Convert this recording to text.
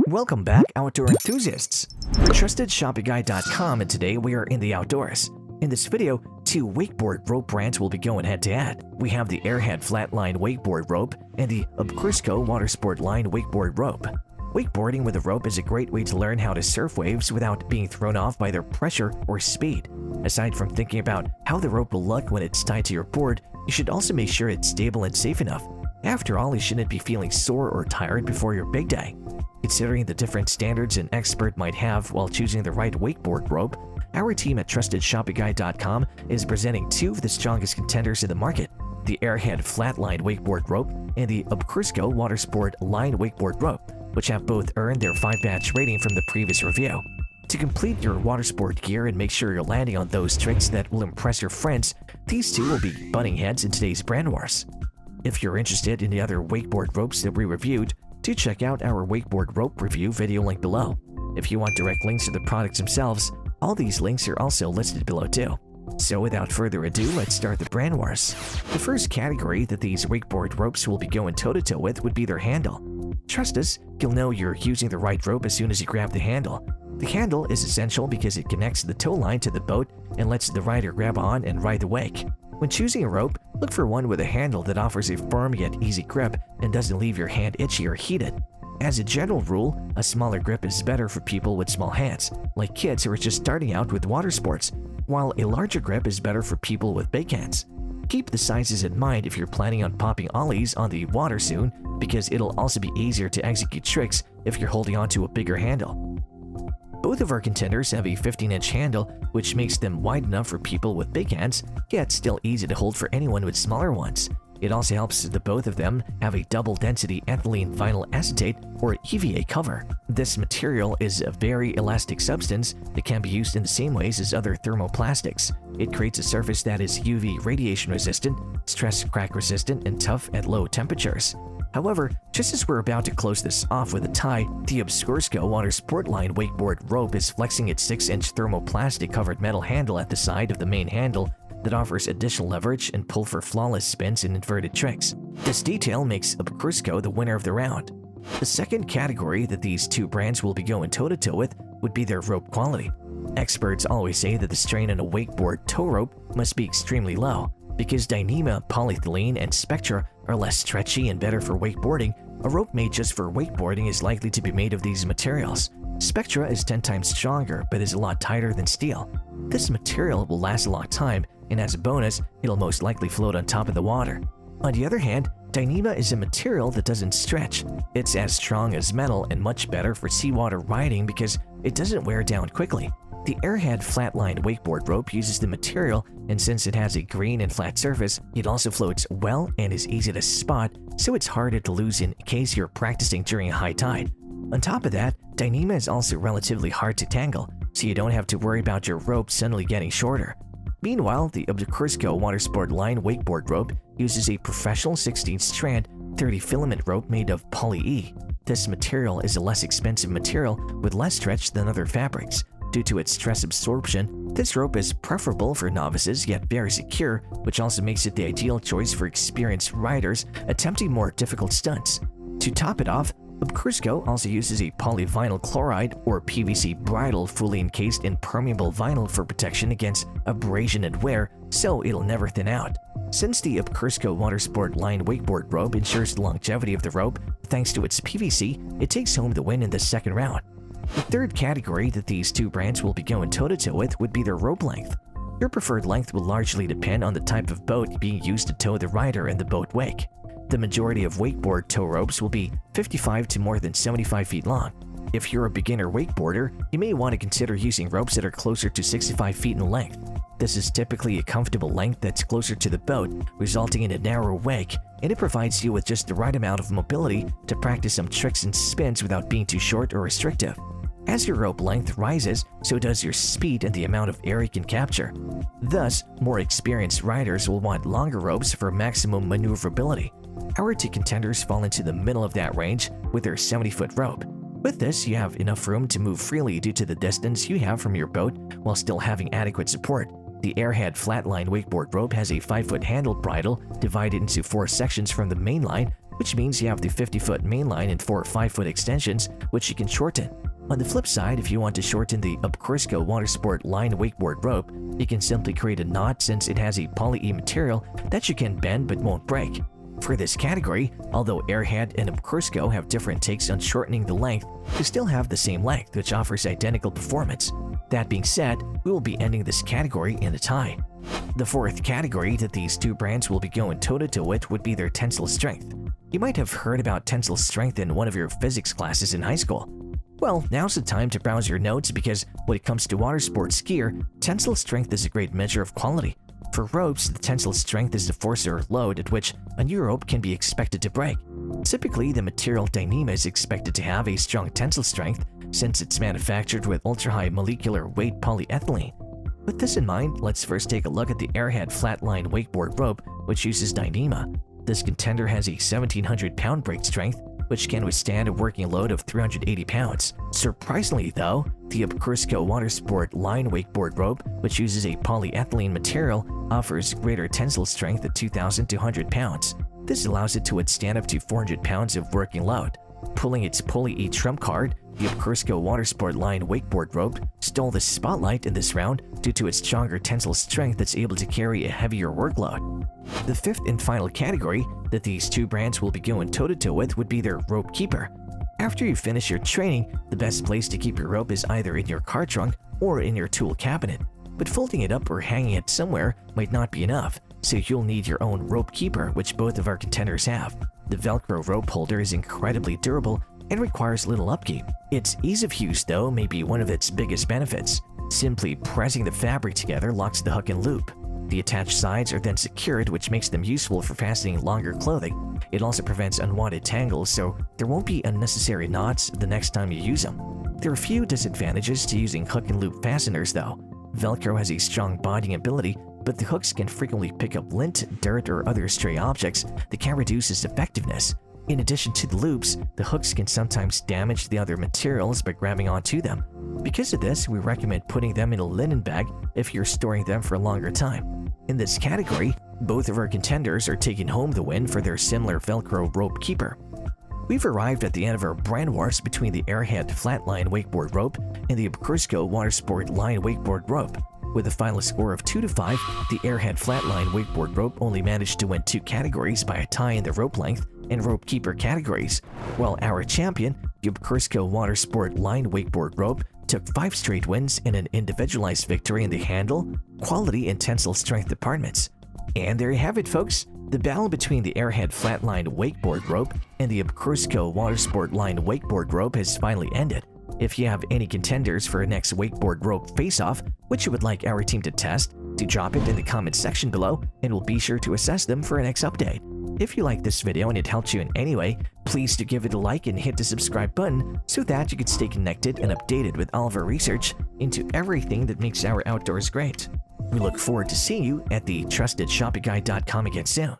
Welcome back, outdoor enthusiasts! TrustedShoppingGuide.com, and today we are in the outdoors. In this video, two wakeboard rope brands will be going head-to-head. We have the AIRHEAD Flatline Wakeboard Rope and the Obcursco Watersport Line Wakeboard Rope. Wakeboarding with a rope is a great way to learn how to surf waves without being thrown off by their pressure or speed. Aside from thinking about how the rope will look when it's tied to your board, you should also make sure it's stable and safe enough. After all, you shouldn't be feeling sore or tired before your big day. Considering the different standards an expert might have while choosing the right wakeboard rope, our team at TrustedShoppingGuide.com is presenting two of the strongest contenders in the market, the AIRHEAD Flatline Wakeboard Rope and the Obcursco Watersport Line Wakeboard Rope, which have both earned their 5-batch rating from the previous review. To complete your water sport gear and make sure you're landing on those tricks that will impress your friends, these two will be butting heads in today's brand wars. If you're interested in the other wakeboard ropes that we reviewed, do check out our wakeboard rope review video link below. If you want direct links to the products themselves, all these links are also listed below too. So without further ado, let's start the brand wars. The first category that these wakeboard ropes will be going toe-to-toe with would be their handle. Trust us, you'll know you're using the right rope as soon as you grab the handle. The handle is essential because it connects the tow line to the boat and lets the rider grab on and ride the wake. When choosing a rope, look for one with a handle that offers a firm yet easy grip and doesn't leave your hand itchy or heated. As a general rule, a smaller grip is better for people with small hands, like kids who are just starting out with water sports, while a larger grip is better for people with big hands. Keep the sizes in mind if you're planning on popping ollies on the water soon, because it'll also be easier to execute tricks if you're holding onto a bigger handle. Both of our contenders have a 15-inch handle, which makes them wide enough for people with big hands, yet still easy to hold for anyone with smaller ones. It also helps that both of them have a double-density ethylene vinyl acetate or EVA cover. This material is a very elastic substance that can be used in the same ways as other thermoplastics. It creates a surface that is UV radiation resistant, stress crack resistant, and tough at low temperatures. However, just as we're about to close this off with a tie, the Obcursco Watersport Line Wakeboard Rope is flexing its 6-inch thermoplastic covered metal handle at the side of the main handle that offers additional leverage and pull for flawless spins and inverted tricks. This detail makes Obcursco the winner of the round. The second category that these two brands will be going toe-to-toe with would be their rope quality. Experts always say that the strain on a wakeboard tow rope must be extremely low. Because Dyneema, polyethylene, and Spectra are less stretchy and better for wakeboarding, a rope made just for wakeboarding is likely to be made of these materials. Spectra is 10 times stronger but is a lot tighter than steel. This material will last a long time, and as a bonus, it'll most likely float on top of the water. On the other hand, Dyneema is a material that doesn't stretch. It's as strong as metal and much better for seawater riding because it doesn't wear down quickly. The AIRHEAD Flatline Wakeboard Rope uses the material, and since it has a green and flat surface, it also floats well and is easy to spot, so it's harder to lose in case you're practicing during a high tide. On top of that, Dyneema is also relatively hard to tangle, so you don't have to worry about your rope suddenly getting shorter. Meanwhile, the Obcursco Watersport Line Wakeboard Rope uses a professional 16-strand, 30-filament rope made of poly-E. This material is a less expensive material with less stretch than other fabrics. Due to its stress absorption, this rope is preferable for novices yet very secure, which also makes it the ideal choice for experienced riders attempting more difficult stunts. To top it off, Obcursco also uses a polyvinyl chloride or PVC bridle fully encased in permeable vinyl for protection against abrasion and wear, so it'll never thin out. Since the Obcursco Watersport Line Wakeboard Rope ensures the longevity of the rope thanks to its PVC, it takes home the win in the second round. The third category that these two brands will be going toe-to-toe with would be their rope length. Your preferred length will largely depend on the type of boat being used to tow the rider and the boat wake. The majority of wakeboard tow ropes will be 55 to more than 75 feet long. If you're a beginner wakeboarder, you may want to consider using ropes that are closer to 65 feet in length. This is typically a comfortable length that's closer to the boat, resulting in a narrow wake, and it provides you with just the right amount of mobility to practice some tricks and spins without being too short or restrictive. As your rope length rises, so does your speed and the amount of air you can capture. Thus, more experienced riders will want longer ropes for maximum maneuverability. Our two contenders fall into the middle of that range with their 70-foot rope. With this, you have enough room to move freely due to the distance you have from your boat while still having adequate support. The AIRHEAD Flatline Wakeboard rope has a 5-foot handled bridle divided into 4 sections from the main line, which means you have the 50-foot main line and 4 5-foot extensions, which you can shorten. On the flip side, if you want to shorten the Obcursco Watersport line wakeboard rope, you can simply create a knot since it has a poly-E material that you can bend but won't break. For this category, although AIRHEAD and Obcursco have different takes on shortening the length, they still have the same length, which offers identical performance. That being said, we will be ending this category in a tie. The fourth category that these two brands will be going toe-to-toe with would be their tensile strength. You might have heard about tensile strength in one of your physics classes in high school. Well, now's the time to browse your notes because when it comes to water sports gear, tensile strength is a great measure of quality. For ropes, the tensile strength is the force or load at which a new rope can be expected to break. Typically, the material Dyneema is expected to have a strong tensile strength since it's manufactured with ultra-high molecular weight polyethylene. With this in mind, let's first take a look at the AIRHEAD Flatline Wakeboard rope, which uses Dyneema. This contender has a 1,700 pound break strength, which can withstand a working load of 380 pounds. Surprisingly though, the Obcursco Watersport line wakeboard rope, which uses a polyethylene material, offers greater tensile strength at 2,200 pounds. This allows it to withstand up to 400 pounds of working load. Pulling its poly-E trump card, the Obcursco Watersport line wakeboard rope stole the spotlight in this round due to its stronger tensile strength that's able to carry a heavier workload. The fifth and final category that these two brands will be going toe-to-toe with would be their rope keeper. After you finish your training, the best place to keep your rope is either in your car trunk or in your tool cabinet. But folding it up or hanging it somewhere might not be enough, so you'll need your own rope keeper, which both of our contenders have. The Velcro rope holder is incredibly durable and requires little upkeep. Its ease of use, though, may be one of its biggest benefits. Simply pressing the fabric together locks the hook and loop. The attached sides are then secured, which makes them useful for fastening longer clothing. It also prevents unwanted tangles, so there won't be unnecessary knots the next time you use them. There are a few disadvantages to using hook and loop fasteners, though. Velcro has a strong bonding ability, but the hooks can frequently pick up lint, dirt, or other stray objects that can reduce its effectiveness. In addition to the loops, the hooks can sometimes damage the other materials by grabbing onto them. Because of this, we recommend putting them in a linen bag if you're storing them for a longer time. In this category, both of our contenders are taking home the win for their similar Velcro rope keeper. We've arrived at the end of our brand wars between the AIRHEAD Flatline Wakeboard rope and the Obcursco Watersport line wakeboard rope. With a final score of 2-5, the AIRHEAD Flatline Wakeboard rope only managed to win 2 categories by a tie in the rope length and rope keeper categories, while our champion, the Obcursco Watersport line wakeboard rope, took 5 straight wins and an individualized victory in the handle, quality, and tensile strength departments. And there you have it, folks. The battle between the AIRHEAD Flatline Wakeboard rope and the Obcursco Watersport line wakeboard rope has finally ended. If you have any contenders for a next wakeboard rope face-off which you would like our team to test, do drop it in the comment section below and we'll be sure to assess them for a next update. If you like this video and it helped you in any way, please do give it a like and hit the subscribe button so that you can stay connected and updated with all of our research into everything that makes our outdoors great. We look forward to seeing you at the TrustedShoppingGuide.com again soon.